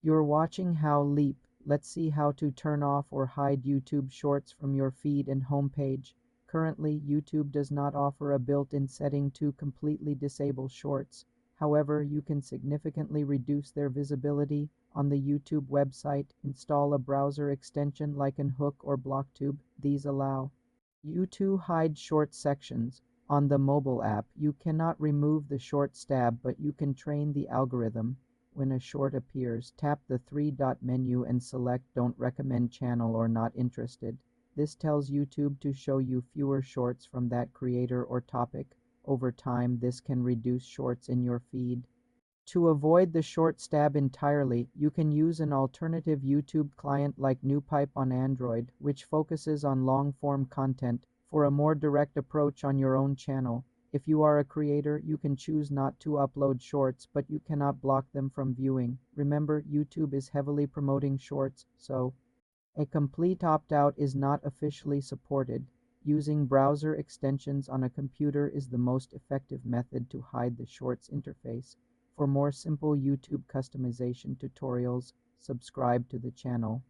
You're watching How Leap. Let's see how to turn off or hide YouTube Shorts from your feed and homepage. Currently, YouTube does not offer a built-in setting to completely disable Shorts. However, you can significantly reduce their visibility. On the YouTube website, install a browser extension like Unhook or BlockTube. These allow you to hide short sections. On the mobile app, you cannot remove the Shorts tab, but you can train the algorithm. When a short appears, tap the three-dot menu and select Don't Recommend Channel or Not Interested. This tells YouTube to show you fewer shorts from that creator or topic. Over time, this can reduce shorts in your feed. To avoid the Shorts tab entirely, you can use an alternative YouTube client like NewPipe on Android, which focuses on long-form content. For a more direct approach on your own channel, if you are a creator, you can choose not to upload shorts, but you cannot block them from viewing. Remember, YouTube is heavily promoting shorts, so a complete opt-out is not officially supported. Using browser extensions on a computer is the most effective method to hide the Shorts interface. For more simple YouTube customization tutorials, subscribe to the channel.